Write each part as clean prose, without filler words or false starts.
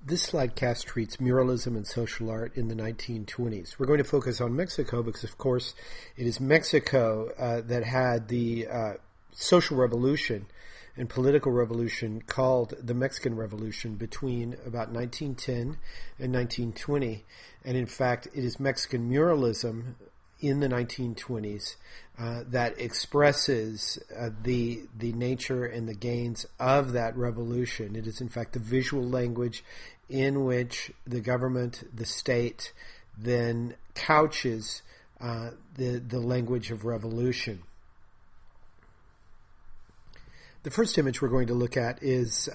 This slidecast treats muralism and social art in the 1920s. We're going to focus on Mexico because, of course, it is Mexico that had the social revolution and political revolution called the Mexican Revolution between about 1910 and 1920. And in fact, it is Mexican muralism in the 1920s that expresses the nature and the gains of that revolution. It is, in fact, the visual language in which the government, the state, then couches the language of revolution. The first image we're going to look at is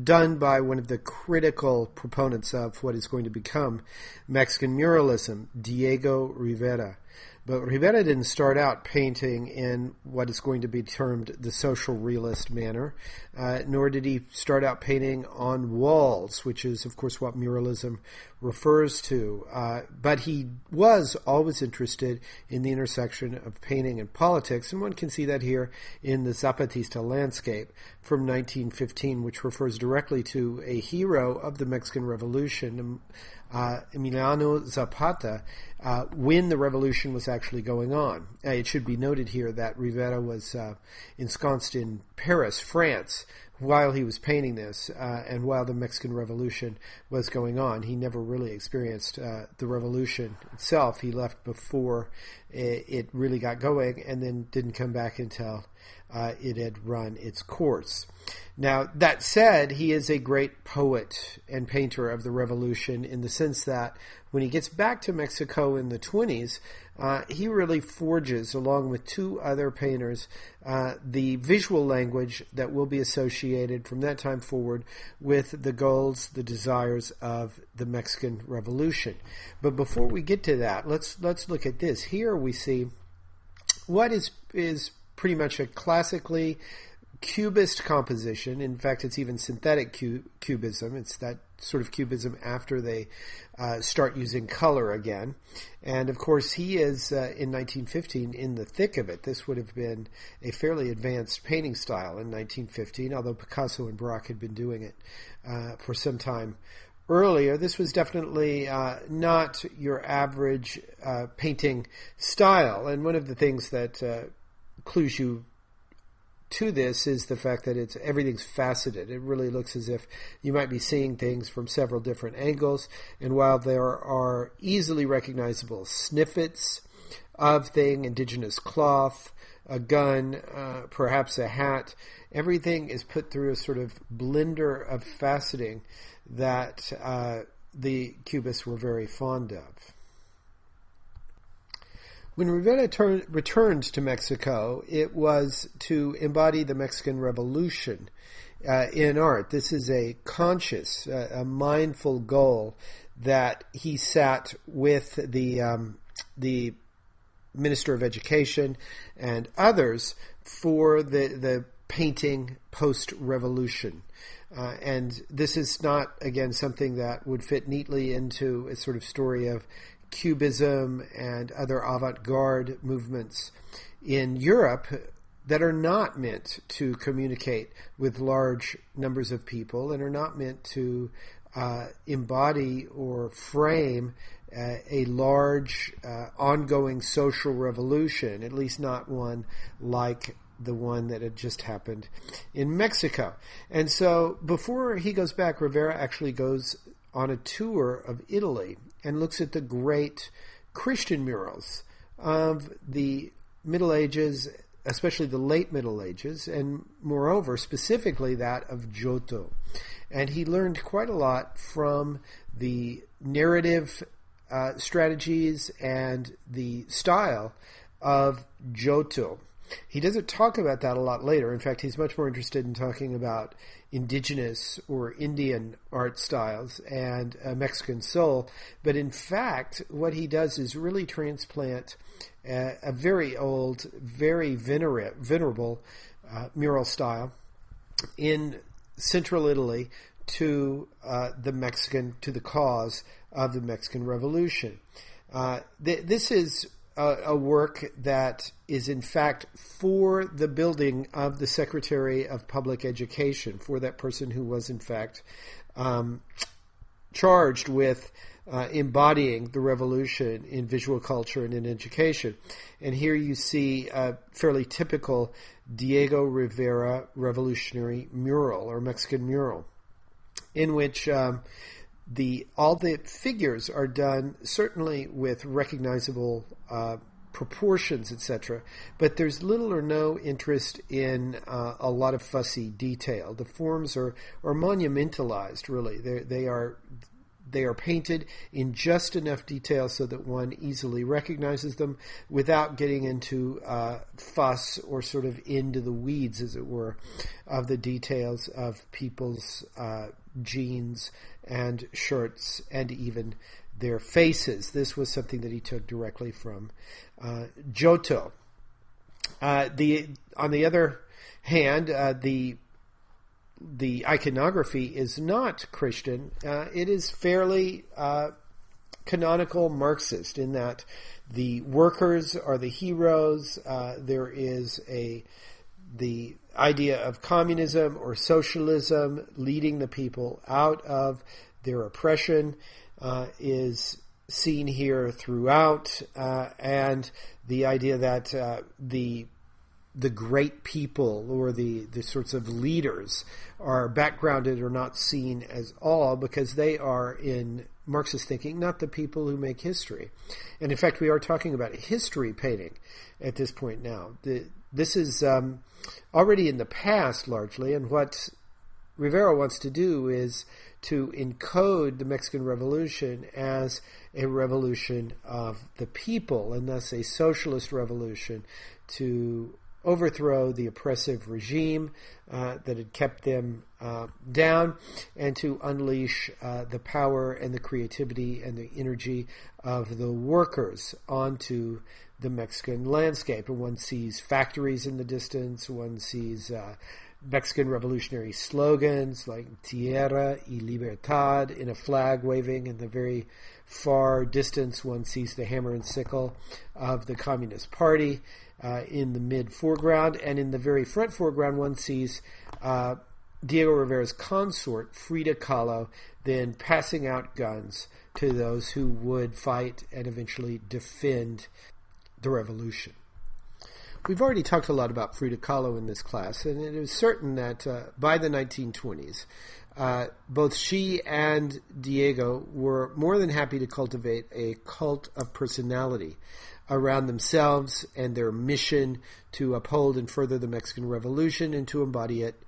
done by one of the critical proponents of what is going to become Mexican muralism, Diego Rivera. But Rivera didn't start out painting in what is going to be termed the social realist manner, nor did he start out painting on walls, which is, of course, what muralism refers to. But he was always interested in the intersection of painting and politics, and one can see that here in the Zapatista landscape from 1915, which refers directly to a hero of the Mexican Revolution, Emiliano Zapata, when the revolution was actually going on. It should be noted here that Rivera was ensconced in Paris, France, while he was painting this, and while the Mexican Revolution was going on. He never really experienced the revolution itself. He left before it really got going, and then didn't come back until it had run its course. Now, that said, he is a great poet and painter of the revolution in the sense that when he gets back to Mexico in the 20s, he really forges, along with two other painters, the visual language that will be associated from that time forward with the goals, the desires of the Mexican Revolution. But before we get to that, let's look at this. Here we see what is pretty much a classically Cubist composition. In fact, it's even synthetic cubism. It's that sort of cubism after they start using color again. And of course, he is in 1915 in the thick of it. This would have been a fairly advanced painting style in 1915, although Picasso and Braque had been doing it for some time earlier. This was definitely not your average painting style. And one of the things that clues you to this is the fact that everything's faceted. It really looks as if you might be seeing things from several different angles. And while there are easily recognizable snippets of indigenous cloth, a gun, perhaps a hat, everything is put through a sort of blender of faceting that the Cubists were very fond of. When Rivera returned to Mexico, it was to embody the Mexican Revolution in art. This is a conscious, a mindful goal that he set with the Minister of Education and others for the painting post-revolution. And this is not, again, something that would fit neatly into a sort of story of Cubism and other avant-garde movements in Europe that are not meant to communicate with large numbers of people and are not meant to embody or frame a large ongoing social revolution, at least not one like the one that had just happened in Mexico. And so before he goes back, Rivera actually goes on a tour of Italy and looks at the great Christian murals of the Middle Ages, especially the late Middle Ages, and moreover, specifically that of Giotto. And he learned quite a lot from the narrative strategies and the style of Giotto. He doesn't talk about that a lot later. In fact, he's much more interested in talking about indigenous or Indian art styles and Mexican soul. But in fact, what he does is really transplant a very old, very venerable mural style in central Italy to the cause of the Mexican Revolution. This is a work that is in fact for the building of the Secretary of Public Education, for that person who was in fact charged with embodying the revolution in visual culture and in education. And here you see a fairly typical Diego Rivera revolutionary mural or Mexican mural, in which all the figures are done certainly with recognizable proportions, etc. But there's little or no interest in a lot of fussy detail. The forms are monumentalized, really. They are painted in just enough detail so that one easily recognizes them without getting into fuss or sort of into the weeds, as it were, of the details of people's jeans and shirts and even their faces. This was something that he took directly from Giotto. On the other hand, the iconography is not Christian. It is fairly canonical Marxist in that the workers are the heroes. There is the idea of communism or socialism leading the people out of their oppression is seen here throughout, and the idea that the great people or the sorts of leaders are backgrounded or not seen as all, because they are, in Marxist thinking, not the people who make history. And in fact, we are talking about history painting at this point now. This is already in the past largely, and what Rivera wants to do is to encode the Mexican Revolution as a revolution of the people, and thus a socialist revolution to overthrow the oppressive regime that had kept them down, and to unleash the power and the creativity and the energy of the workers onto the Mexican landscape. And one sees factories in the distance, one sees Mexican revolutionary slogans like Tierra y Libertad in a flag waving. In the very far distance, one sees the hammer and sickle of the Communist Party in the mid-foreground. And in the very front foreground, one sees Diego Rivera's consort, Frida Kahlo, then passing out guns to those who would fight and eventually defend the revolution. We've already talked a lot about Frida Kahlo in this class, and it is certain that by the 1920s, both she and Diego were more than happy to cultivate a cult of personality around themselves and their mission to uphold and further the Mexican Revolution and to embody it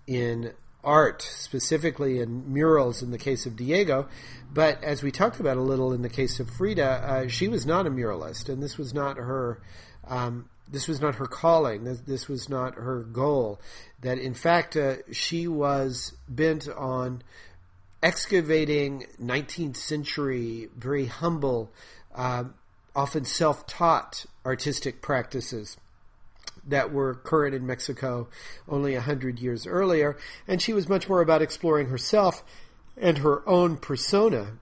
in art, specifically in murals in the case of Diego. But as we talked about a little in the case of Frida, she was not a muralist, and this was not her calling. This was not her goal. That in fact she was bent on excavating 19th century, very humble, often self-taught artistic practices that were current in Mexico only 100 years earlier. And she was much more about exploring herself and her own persona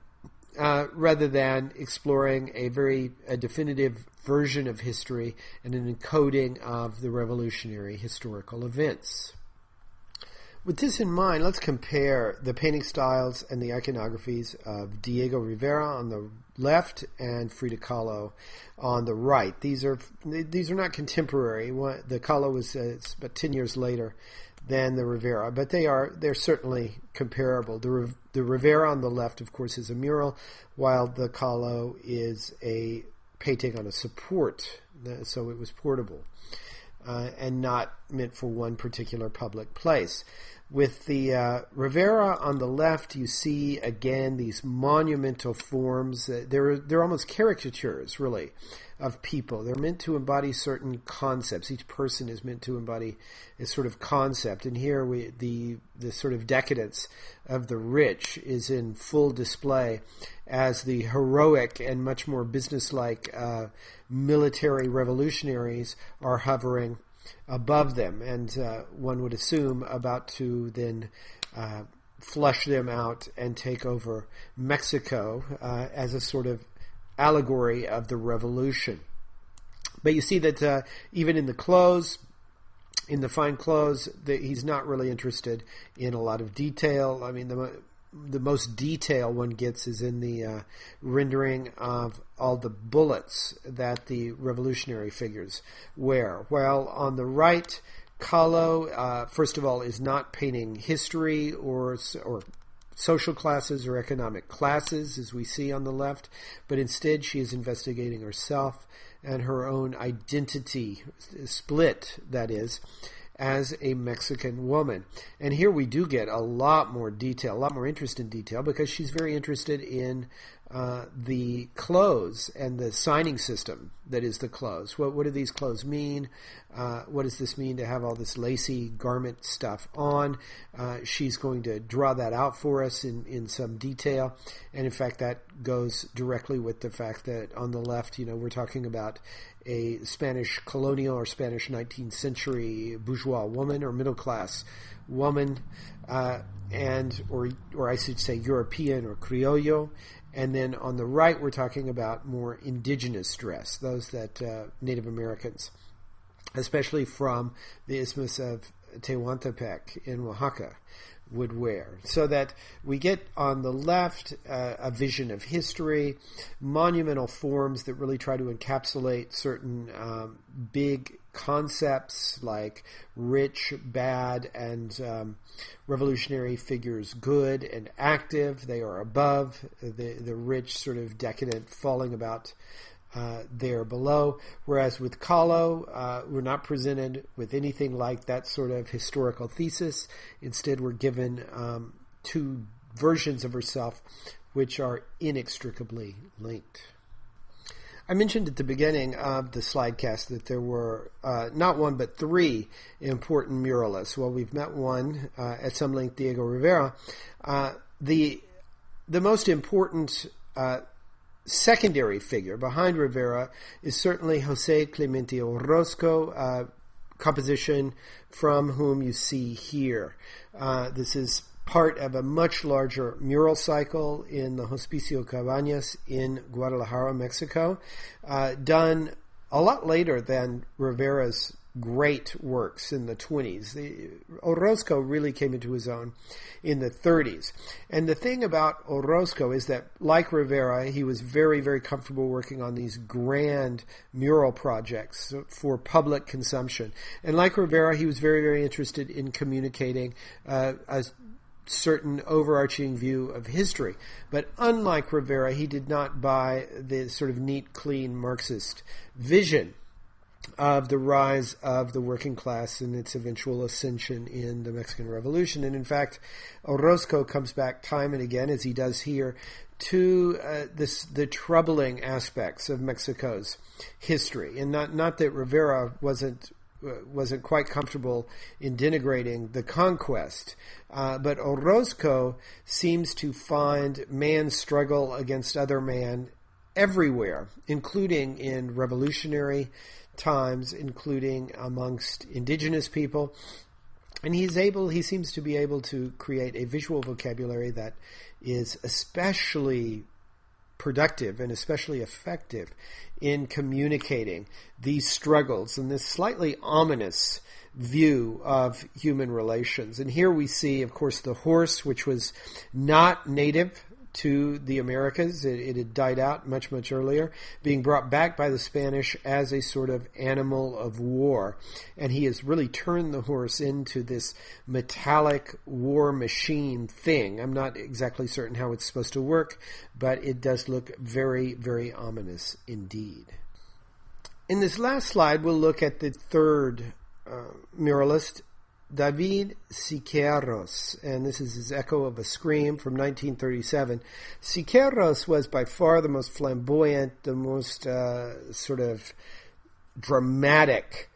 rather than exploring a definitive version of history and an encoding of the revolutionary historical events. With this in mind, let's compare the painting styles and the iconographies of Diego Rivera on the left and Frida Kahlo on the right. These are not contemporary. The Kahlo was it's about 10 years later than the Rivera, but they're certainly comparable. The Rivera on the left, of course, is a mural, while the Kahlo is a painting on a support, so it was portable and not meant for one particular public place. With the Rivera on the left, you see again these monumental forms. They're almost caricatures, really, of people. They're meant to embody certain concepts. Each person is meant to embody a sort of concept. And here the sort of decadence of the rich is in full display as the heroic and much more businesslike military revolutionaries are hovering above them, and one would assume about to then flush them out and take over Mexico as a sort of allegory of the revolution. But you see that even in the clothes, in the fine clothes, he's not really interested in a lot of detail. I mean, the most detail one gets is in the rendering of all the bullets that the revolutionary figures wear. While on the right, Kahlo, first of all, is not painting history or social classes or economic classes, as we see on the left, but instead she is investigating herself and her own identity, split, that is, as a Mexican woman. And here we do get a lot more detail, a lot more interest in detail, because she's very interested in the clothes and the signing system that is the clothes. What do these clothes mean? What does this mean to have all this lacy garment stuff on? She's going to draw that out for us in some detail. And in fact, that goes directly with the fact that on the left, we're talking about a Spanish colonial or Spanish 19th century bourgeois woman or middle class woman, or I should say European or Criollo. And then on the right, we're talking about more indigenous dress, those that Native Americans, especially from the Isthmus of Tehuantepec in Oaxaca, would wear. So that we get on the left a vision of history, monumental forms that really try to encapsulate certain big concepts like rich, bad, and revolutionary figures good and active. They are above, the rich sort of decadent falling about there below. Whereas with Kahlo, we're not presented with anything like that sort of historical thesis. Instead, we're given two versions of herself which are inextricably linked. I mentioned at the beginning of the slidecast that there were not one but three important muralists. Well, we've met one at some length, Diego Rivera. The most important secondary figure behind Rivera is certainly Jose Clemente Orozco, composition from whom you see here. This is part of a much larger mural cycle in the Hospicio Cabañas in Guadalajara, Mexico, done a lot later than Rivera's great works in the 20s. Orozco really came into his own in the 30s. And the thing about Orozco is that, like Rivera, he was very, very comfortable working on these grand mural projects for public consumption. And like Rivera, he was very, very interested in communicating a certain overarching view of history. But unlike Rivera, he did not buy the sort of neat, clean Marxist vision of the rise of the working class and its eventual ascension in the Mexican Revolution. And in fact, Orozco comes back time and again, as he does here, to the troubling aspects of Mexico's history. And not that Rivera wasn't quite comfortable in denigrating the conquest, but Orozco seems to find man's struggle against other man everywhere, including in revolutionary times, including amongst indigenous people. And he seems to be able to create a visual vocabulary that is especially productive and especially effective in communicating these struggles and this slightly ominous view of human relations. And here we see, of course, the horse, which was not native to the Americas. It had died out much, much earlier, being brought back by the Spanish as a sort of animal of war. And he has really turned the horse into this metallic war machine thing. I'm not exactly certain how it's supposed to work, but it does look very, very ominous indeed. In this last slide, we'll look at the third muralist, David Siqueiros, and this is his Echo of a Scream from 1937. Siqueiros was by far the most flamboyant, the most sort of dramatic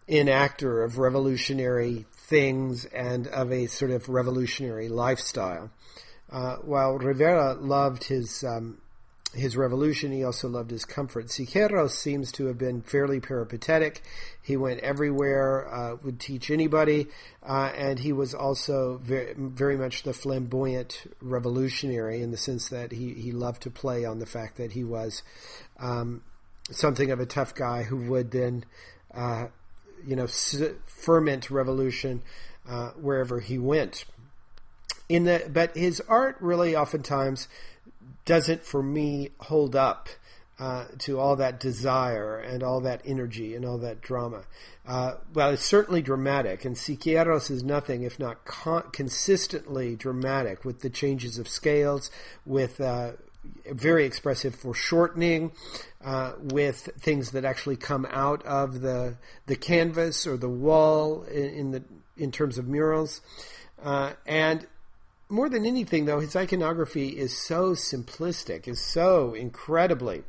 enactor of revolutionary things and of a sort of revolutionary lifestyle. While Rivera loved his revolution, he also loved his comfort. Siqueiros seems to have been fairly peripatetic. He went everywhere, would teach anybody, and he was also very, very much the flamboyant revolutionary in the sense that he loved to play on the fact that he was something of a tough guy who would then, ferment revolution wherever he went. But his art really oftentimes doesn't, for me, hold up to all that desire and all that energy and all that drama. Well, it's certainly dramatic, and Siqueiros is nothing if not consistently dramatic, with the changes of scales, with very expressive foreshortening, with things that actually come out of the canvas or the wall in terms of murals, and more than anything, though, his iconography is so simplistic, is so incredibly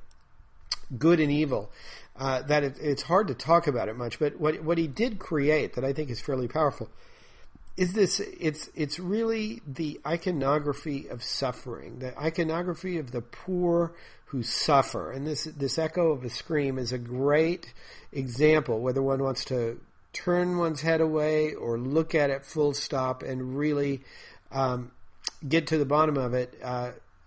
good and evil, that it's hard to talk about it much. But what he did create that I think is fairly powerful is this. It's really the iconography of suffering, the iconography of the poor who suffer. And this echo of a scream is a great example, whether one wants to turn one's head away or look at it full stop and really get to the bottom of it.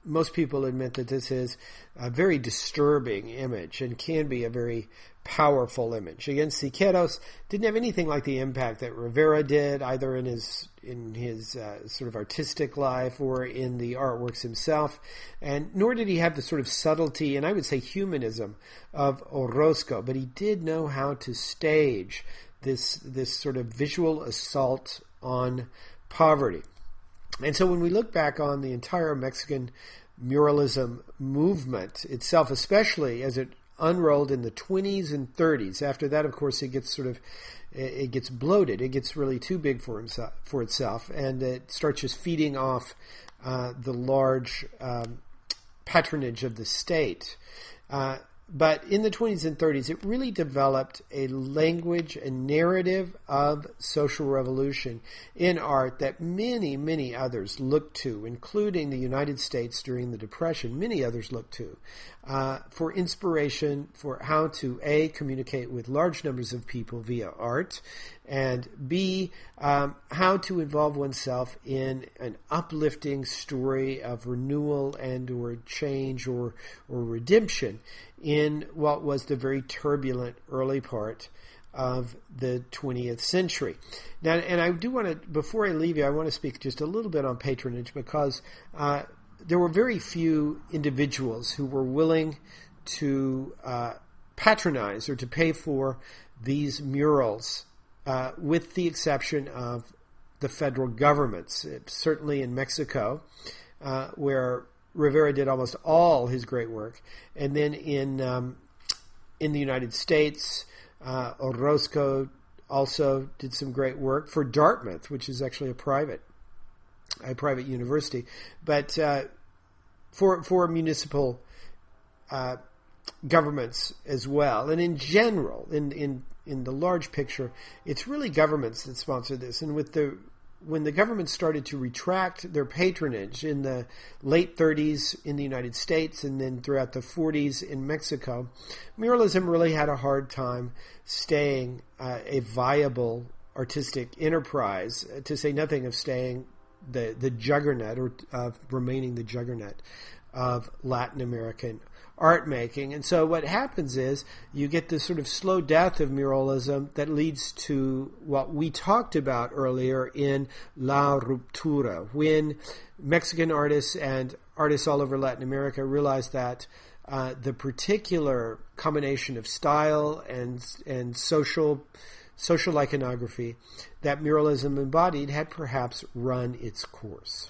Most people admit that this is a very disturbing image and can be a very powerful image. Again, Siqueiros didn't have anything like the impact that Rivera did, either in his sort of artistic life or in the artworks himself, and nor did he have the sort of subtlety and I would say humanism of Orozco. But he did know how to stage this sort of visual assault on poverty. And so when we look back on the entire Mexican muralism movement itself, especially as it unrolled in the 20s and 30s, after that, of course, it gets bloated. It gets really too big for itself, and it starts just feeding off the large patronage of the state. But in the 20s and 30s, it really developed a language, a narrative of social revolution in art that many, many others looked to, including the United States during the Depression. Many others looked to for inspiration for how to, A, communicate with large numbers of people via art, and B, how to involve oneself in an uplifting story of renewal and or change or redemption in what was the very turbulent early part of the 20th century. Now, and I do want to, before I leave you, I want to speak just a little bit on patronage, because there were very few individuals who were willing to patronize or to pay for these murals, with the exception of the federal governments. Certainly in Mexico, where Rivera did almost all his great work, and then in the United States, Orozco also did some great work for Dartmouth, which is actually a private university, but for municipal governments as well. And in general, in the large picture, it's really governments that sponsor this. And when the government started to retract their patronage in the late 30s in the United States and then throughout the 40s in Mexico, muralism really had a hard time staying a viable artistic enterprise, to say nothing of staying the juggernaut, or of remaining the juggernaut of Latin American art making. And so what happens is you get this sort of slow death of muralism that leads to what we talked about earlier in La Ruptura, when Mexican artists and artists all over Latin America realized that the particular combination of style and social iconography that muralism embodied had perhaps run its course.